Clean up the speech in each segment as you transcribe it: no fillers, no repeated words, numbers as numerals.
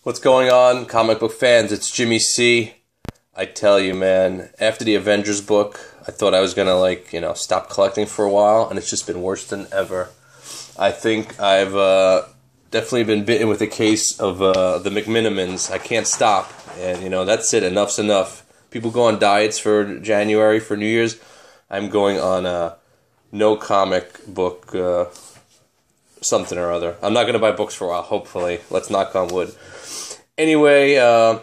What's going on, comic book fans? It's Jimmy C. I tell you, man, after the Avengers book, I thought I was gonna, stop collecting for a while, and it's just been worse than ever. I think I've definitely been bitten with a case of the McMinimans. I can't stop, and, that's it. Enough's enough. People go on diets for January, for New Year's. I'm going on no comic book something or other. I'm not going to buy books for a while, hopefully. Let's knock on wood. Anyway, I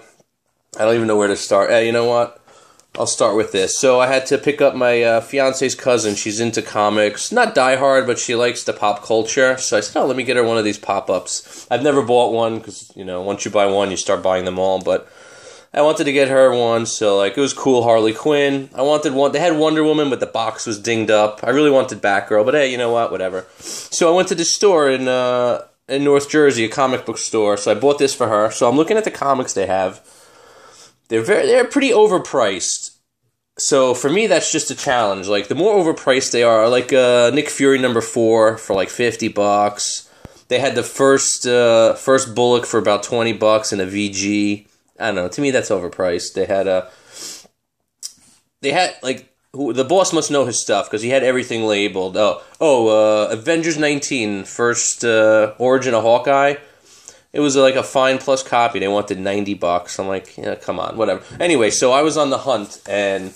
don't even know where to start. You know what? I'll start with this. So I had to pick up my fiance's cousin. She's into comics. Not diehard, but she likes the pop culture. So I said, let me get her one of these pop-ups. I've never bought one because, once you buy one, you start buying them all. But I wanted to get her one, so, it was cool. Harley Quinn. I wanted one. They had Wonder Woman, but the box was dinged up. I really wanted Batgirl, but hey, you know what? Whatever. So I went to the store in North Jersey, a comic book store. So I bought this for her. So I'm looking at the comics they have. They're pretty overpriced. So for me, that's just a challenge. The more overpriced they are, Nick Fury #4 for $50. They had the first Bullock for about $20 in a VG. I don't know. To me, that's overpriced. They had the boss must know his stuff because he had everything labeled. Avengers 19, first origin of Hawkeye. It was a Fine Plus copy. They wanted $90. I'm like, come on, whatever. Anyway, so I was on the hunt and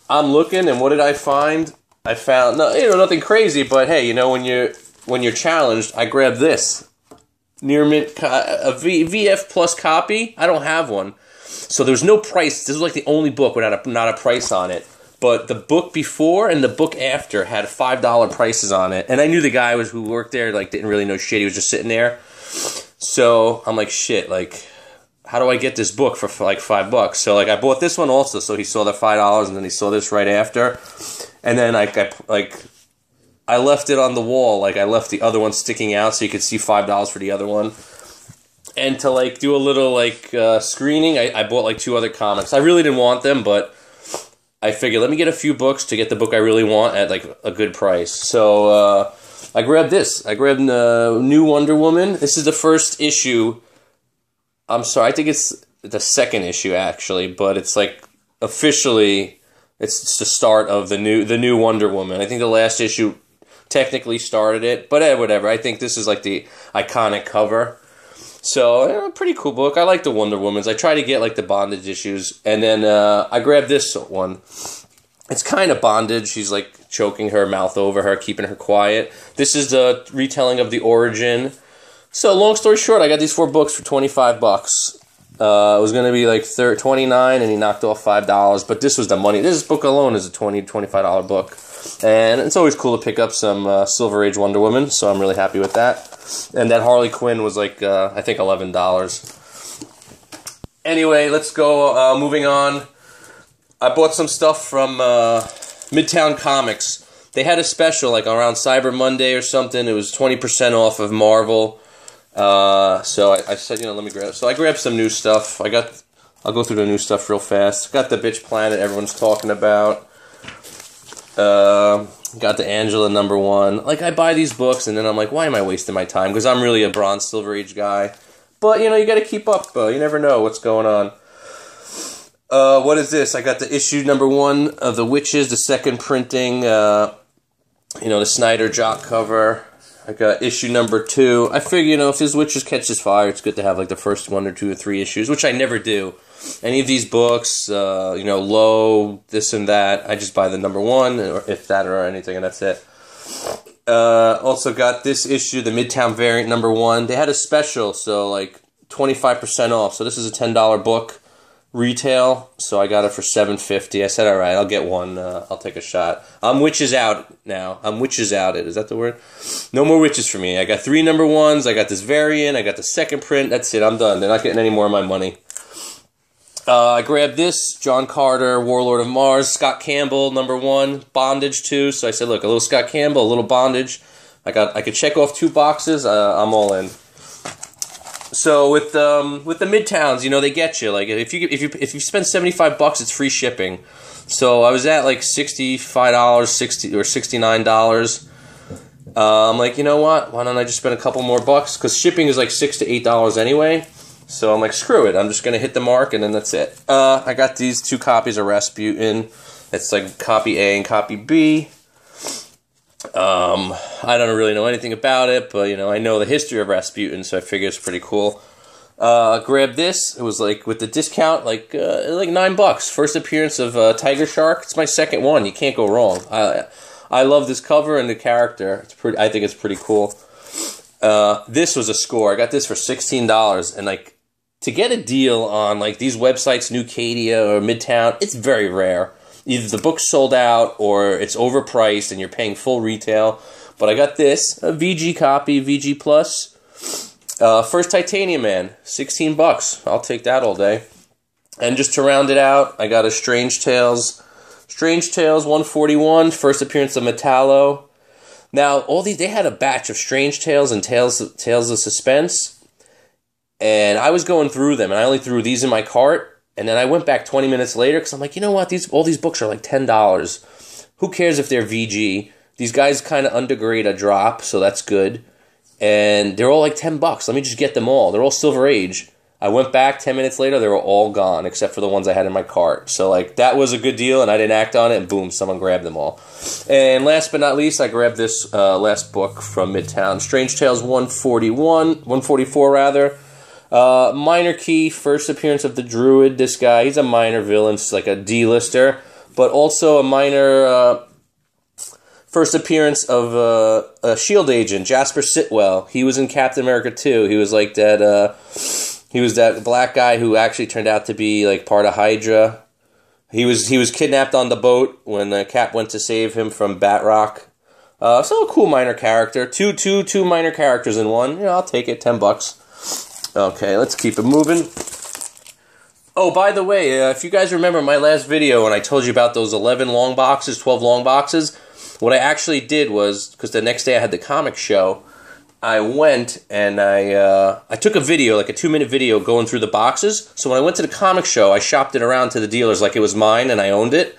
I'm looking, and what did I find? I found nothing crazy, but hey, when you're challenged, I grabbed this. Near mint, a VF Plus copy. I don't have one, so there's no price. This was the only book without not a price on it. But the book before and the book after had $5 prices on it, and I knew the guy who worked there didn't really know shit. He was just sitting there. So I'm like, shit. How do I get this book for $5? So I bought this one also. So he saw the $5, and then he saw this right after, and then I left it on the wall, I left the other one sticking out so you could see $5 for the other one. And to, do a little, screening, I bought, 2 other comics. I really didn't want them, but I figured, let me get a few books to get the book I really want at, a good price. So, I grabbed this. I grabbed New Wonder Woman. This is the first issue. I'm sorry, I think it's the second issue, actually, but it's, officially, it's the start of the new Wonder Woman. I think the last issue technically started it, but whatever. I think this is the iconic cover. So, pretty cool book. I like the Wonder Womans. I try to get the bondage issues, and then I grabbed this one. It's kind of bondage. She's choking her mouth over her, keeping her quiet. This is the retelling of the origin. So, long story short, I got these 4 books for $25. It was going to be $29, and he knocked off $5, but this was the money. This book alone is a $25 book. And it's always cool to pick up some Silver Age Wonder Woman, so I'm really happy with that. And that Harley Quinn was I think $11. Anyway, let's go, moving on. I bought some stuff from Midtown Comics. They had a special, around Cyber Monday or something. It was 20% off of Marvel. So I said, let me grab. So I grabbed some new stuff. I'll go through the new stuff real fast. Got the Bitch Planet everyone's talking about. Got the Angela #1. I buy these books, and then I'm like, why am I wasting my time? Because I'm really a Bronze Silver Age guy. But, you got to keep up. You never know what's going on. What is this? I got the issue #1 of The Witches, the second printing, the Snyder Jock cover. I got issue #2. I figure, if this Witches catches fire, it's good to have, the first 1 or 2 or 3 issues, which I never do. Any of these books, low, this and that, I just buy the #1, or if that or anything, and that's it. Also got this issue, the Midtown variant #1. They had a special, so 25% off. So this is a $10 book retail. So I got it for $7.50. I said, all right, I'll get one. I'll take a shot. I'm witches out now. I'm witches outed. Is that the word? No more witches for me. I got 3 #1s. I got this variant. I got the second print. That's it. I'm done. They're not getting any more of my money. I grabbed this, John Carter, Warlord of Mars, Scott Campbell, #1, Bondage 2. So I said, look, a little Scott Campbell, a little Bondage. I could check off 2 boxes. I'm all in. So with the Midtowns, they get you. If you spend $75, it's free shipping. So I was at $65, $60 or $69. I'm like, you know what? Why don't I just spend a couple more bucks? Because shipping is $6 to $8 anyway. So I'm like, screw it. I'm just going to hit the mark, and then that's it. I got these 2 copies of Rasputin. It's like copy A and copy B. I don't really know anything about it, but, you know, I know the history of Rasputin, so I figure it's pretty cool. Grabbed this. It was like, with the discount, like $9. First appearance of Tiger Shark. It's my second one. You can't go wrong. I love this cover and the character. It's pretty. I think it's pretty cool. This was a score. I got this for $16, and like, to get a deal on like these websites, Newcadia or Midtown, it's very rare. Either the book's sold out or it's overpriced and you're paying full retail. But I got this, a VG copy, VG Plus. First Titanium Man, $16. I'll take that all day. And just to round it out, I got a Strange Tales 141, first appearance of Metallo. Now, all these, they had a batch of Strange Tales and Tales of Suspense. And I was going through them, and I only threw these in my cart. And then I went back 20 minutes later, because I'm like, you know what? All these books are like $10. Who cares if they're VG? These guys kind of undergrade a drop, so that's good. And they're all like $10. Let me just get them all. They're all Silver Age. I went back 10 minutes later, they were all gone, except for the ones I had in my cart. So, like, that was a good deal, and I didn't act on it, and boom, someone grabbed them all. And last but not least, I grabbed this last book from Midtown, Strange Tales 144 rather. Minor Key, first appearance of the Druid. This guy, he's a minor villain, it's like a D-lister, but also a minor first appearance of a S.H.I.E.L.D. agent, Jasper Sitwell. He was in Captain America 2. He was like that, he was that black guy who actually turned out to be like part of Hydra. He was kidnapped on the boat when Cap went to save him from Batroc. So a cool minor character. Two minor characters in one. Yeah, I'll take it, $10. Okay, let's keep it moving. Oh, by the way, if you guys remember my last video when I told you about those 11 long boxes, 12 long boxes, what I actually did was, because the next day I had the comic show, I went and I took a video, like a 2-minute video going through the boxes. So when I went to the comic show, I shopped it around to the dealers like it was mine and I owned it.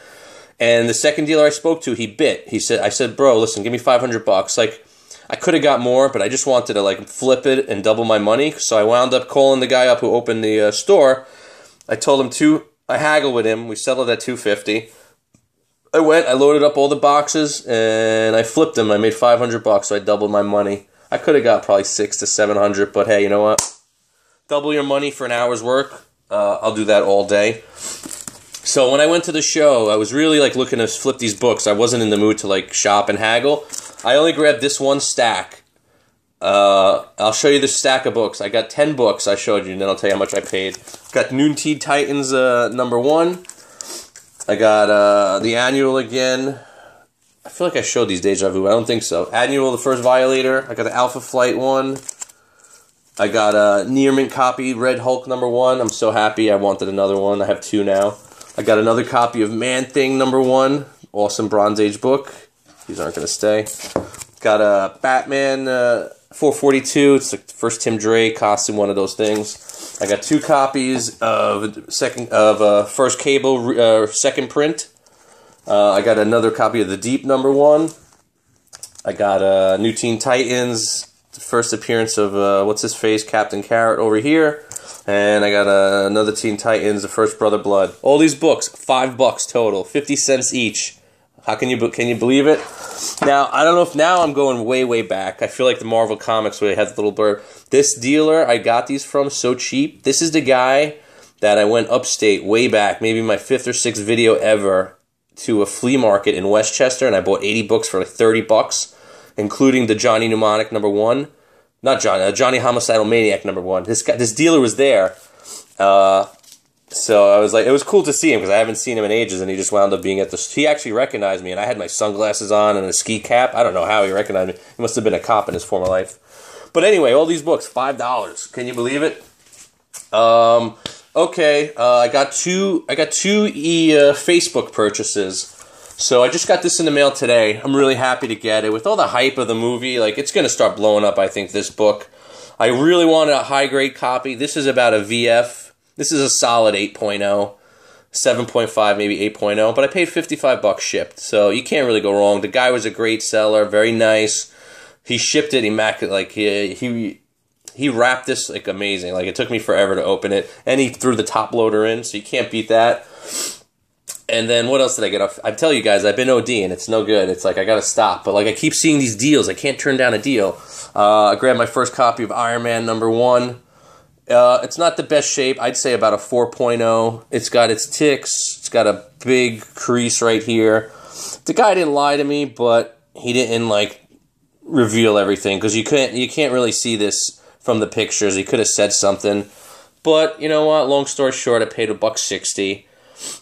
And the second dealer I spoke to, he bit. I said, bro, listen, give me $500. Like, I could have got more, but I just wanted to like flip it and double my money. So I wound up calling the guy up who opened the store. I told him I haggled with him. We settled at $250. I loaded up all the boxes, and I flipped them. I made $500, so I doubled my money. I could have got probably $600 to $700, but hey, you know what? Double your money for an hour's work. I'll do that all day. So when I went to the show, I was really like looking to flip these books. I wasn't in the mood to like shop and haggle. I only grabbed this one stack. I'll show you the stack of books. I got 10 books I showed you, and then I'll tell you how much I paid. Got Noon Teen Titans #1. I got the Annual again. I feel like I showed these Deja Vu, but I don't think so. Annual, the First Violator. I got the Alpha Flight one. I got a Near Mint copy, Red Hulk #1. I'm so happy. I wanted another one. I have 2 now. I got another copy of Man Thing #1. Awesome Bronze Age book. These aren't going to stay. Got a Batman 442. It's like the first Tim Drake costume, one of those things. I got 2 copies of First Cable second print. I got another copy of The Deep #1. I got New Teen Titans, the first appearance of what's his face, Captain Carrot over here. And I got another Teen Titans, the first Brother Blood. All these books, $5 total, 50 cents each. Can you believe it? Now, I don't know if now I'm going way back. I feel like the Marvel Comics where they had the little bird. This dealer I got these from so cheap. This is the guy that I went upstate way back, maybe my 5th or 6th video ever, to a flea market in Westchester, and I bought 80 books for like $30, including the Johnny Mnemonic #1. Not Johnny, Johnny Homicidal Maniac #1. This dealer was there. So I was like, it was cool to see him because I haven't seen him in ages, and he just wound up being at the. He actually recognized me, and I had my sunglasses on and a ski cap. I don't know how he recognized me. He must have been a cop in his former life. But anyway, all these books, $5. Can you believe it? Okay, I got two Facebook purchases. So I just got this in the mail today. I'm really happy to get it. With all the hype of the movie, like it's gonna start blowing up. I think this book. I really wanted a high grade copy. This is about a VF. This is a solid 8.0, 7.5, maybe 8.0, but I paid $55 shipped, so you can't really go wrong. The guy was a great seller, very nice. He shipped it immaculate, like he he wrapped this like amazing. Like, it took me forever to open it, and he threw the top loader in, so you can't beat that. And then what else did I get? I tell you guys, I've been ODing. It's no good. It's like I gotta stop. But like I keep seeing these deals. I can't turn down a deal. I grabbed my first copy of Iron Man #1. It's not the best shape. I'd say about a 4.0. It's got its ticks. It's got a big crease right here. The guy didn't lie to me, but he didn't like reveal everything because you can't really see this from the pictures. He could have said something, but you know what? Long story short, I paid $1.60.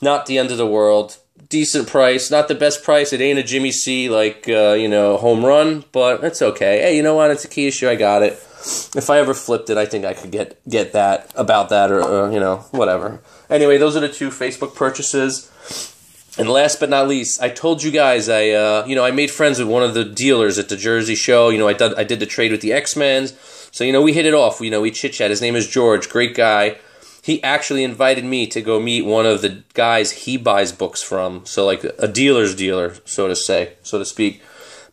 Not the end of the world. Decent price. Not the best price. It ain't a Jimmy C like home run, but it's okay. Hey, you know what? It's a key issue. I got it. If I ever flipped it, I think I could get that about that or whatever. Anyway, those are the 2 Facebook purchases. And last but not least, I told you guys I made friends with one of the dealers at the Jersey show. I did the trade with the X-Men. So we hit it off. We chit-chat. His name is George. Great guy. He actually invited me to go meet one of the guys he buys books from. So like a dealer's dealer, so to speak.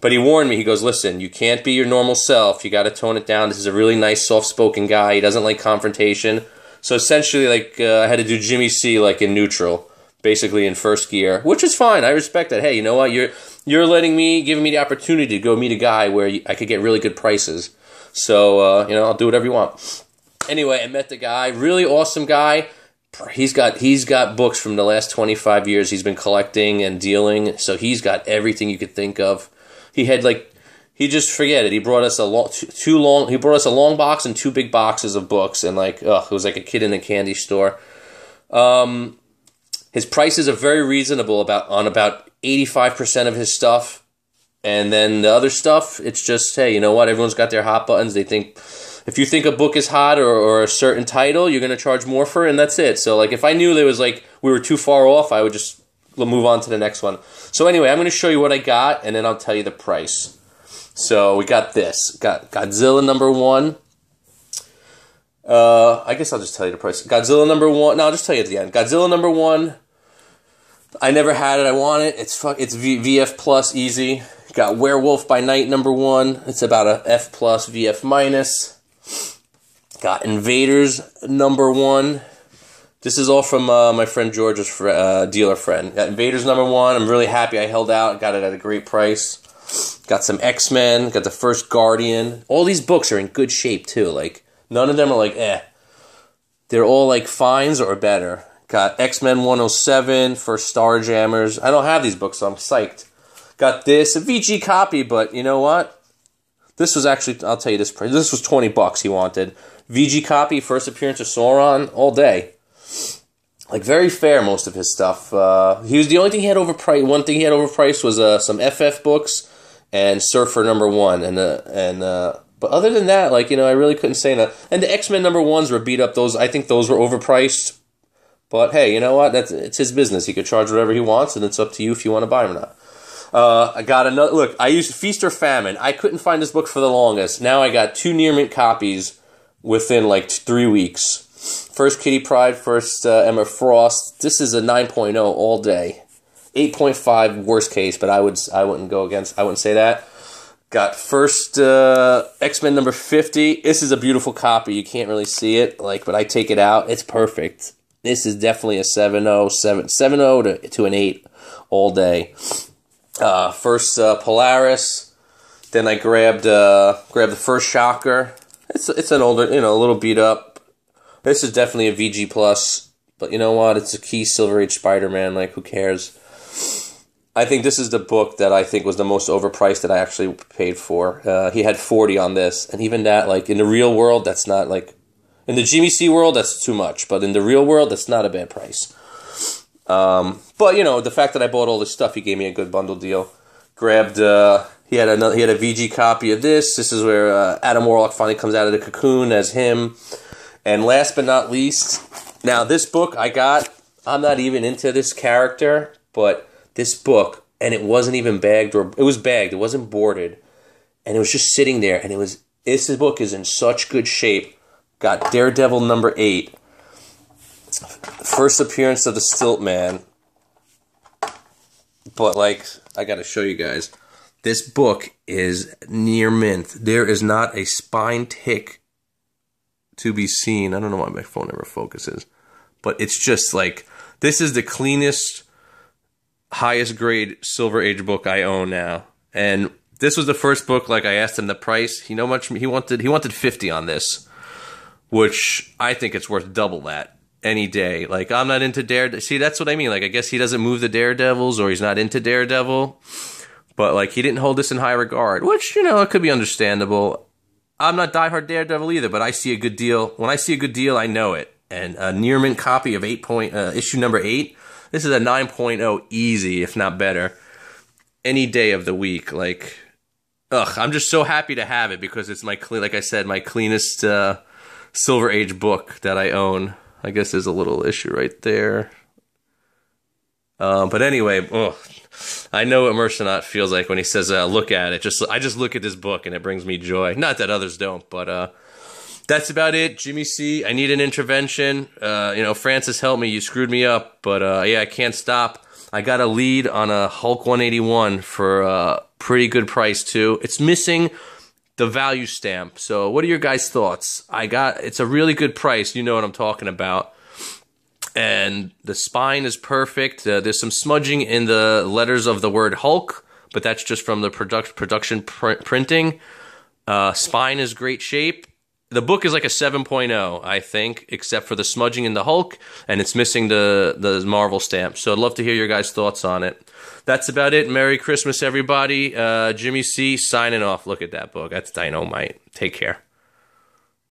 But he warned me. He goes, listen, you can't be your normal self. You got to tone it down. This is a really nice, soft-spoken guy. He doesn't like confrontation. So essentially, like, I had to do Jimmy C like in neutral, basically in first gear, which is fine. I respect that. Hey, you know what? You're giving me the opportunity to go meet a guy where I could get really good prices. So, I'll do whatever you want. Anyway, I met the guy. Really awesome guy. He's got books from the last 25 years. He's been collecting and dealing. So he's got everything you could think of. He had just forget it. He brought us he brought us a long box and 2 big boxes of books, and it was like a kid in a candy store. His prices are very reasonable on about 85% of his stuff, and then the other stuff, it's just, hey, you know what? Everyone's got their hot buttons. They think if you think a book is hot or a certain title, you're gonna charge more for it, and that's it. So like if I knew there was we were too far off, I would just move on to the next one. So anyway, I'm going to show you what I got, and then I'll tell you the price. So we got this. Got Godzilla #1. I guess I'll just tell you the price. Godzilla #1. No, I'll just tell you at the end. Godzilla #1. I never had it. I want it. It's VF plus easy. Got Werewolf by Night #1. It's about a F plus VF minus. Got Invaders #1. This is all from my friend George's dealer friend. Got Invaders #1. I'm really happy I held out. Got it at a great price. Got some X-Men. Got the first Guardian. All these books are in good shape too. Like none of them are like eh. They're all like fines or better. Got X-Men 107, first Starjammers. I don't have these books, so I'm psyched. Got this, a VG copy, but you know what? This was actually, I'll tell you this price. This was $20 he wanted. VG copy, first appearance of Sauron, all day. Like, very fair, most of his stuff. He was the only thing he had overpriced. One thing he had overpriced was some FF books and Surfer #1. But other than that, like, I really couldn't say that. And the X-Men #1s were beat up. I think those were overpriced. But hey, you know what? It's his business. He could charge whatever he wants, and it's up to you if you want to buy them or not. I got another. Look, I used Feast or Famine. I couldn't find this book for the longest. Now I got 2 near mint copies within like 3 weeks. First Kitty Pryde, first Emma Frost. This is a 9.0 all day. 8.5 worst case, but I wouldn't say that. Got first X-Men #50. This is a beautiful copy. You can't really see it, but I take it out. It's perfect. This is definitely a 7.0 to an 8 all day. First Polaris. Then I grabbed the first Shocker. It's an older, a little beat up. This is definitely a VG plus, but you know what? It's a key Silver Age Spider-Man. Like, who cares? I think this is the book that I think was the most overpriced that I actually paid for. He had 40 on this, and even that, like, in the real world, that's not, like, in the Jimmy C world, that's too much, but in the real world, that's not a bad price. But, the fact that I bought all this stuff, he gave me a good bundle deal. Grabbed, he had a VG copy of this. This is where Adam Warlock finally comes out of the cocoon as him. And last but not least, now this book I'm not even into this character, but this book, and it wasn't even bagged, it was bagged, it wasn't boarded, and it was just sitting there, and this book is in such good shape. Got Daredevil #8, first appearance of the Stilt Man, but I gotta show you guys, this book is near mint. There is not a spine tick to be seen. I don't know why my phone never focuses. But it's just like, this is the cleanest, highest grade Silver Age book I own now. And this was the first book, like I asked him the price. He wanted 50 on this, which I think it's worth double that any day. Like, I'm not into Daredevil. See, that's what I mean. Like, I guess he doesn't move the Daredevils, or he's not into Daredevil. But, like, he didn't hold this in high regard, which, it could be understandable. I'm not diehard Daredevil either, but I see a good deal. When I see a good deal, I know it. And a near mint copy of issue number 8, this is a 9.0 easy, if not better, any day of the week. Like, I'm just so happy to have it, because it's like I said, my cleanest Silver Age book that I own. I guess there's a little issue right there. But anyway, I know what Mercenot feels like when he says, look at it. I just look at this book and it brings me joy. Not that others don't, but that's about it. Jimmy C, I need an intervention. Francis, help me. You screwed me up. But yeah, I can't stop. I got a lead on a Hulk 181 for a pretty good price too. It's missing the value stamp. So what are your guys' thoughts? It's a really good price. You know what I'm talking about. And the spine is perfect. There's some smudging in the letters of the word Hulk, but that's just from the production printing. Spine is great shape. The book is like a 7.0, I think, except for the smudging in the Hulk, and it's missing the Marvel stamp. So I'd love to hear your guys' thoughts on it. That's about it. Merry Christmas, everybody. Jimmy C signing off. Look at that book. That's dynamite. Take care.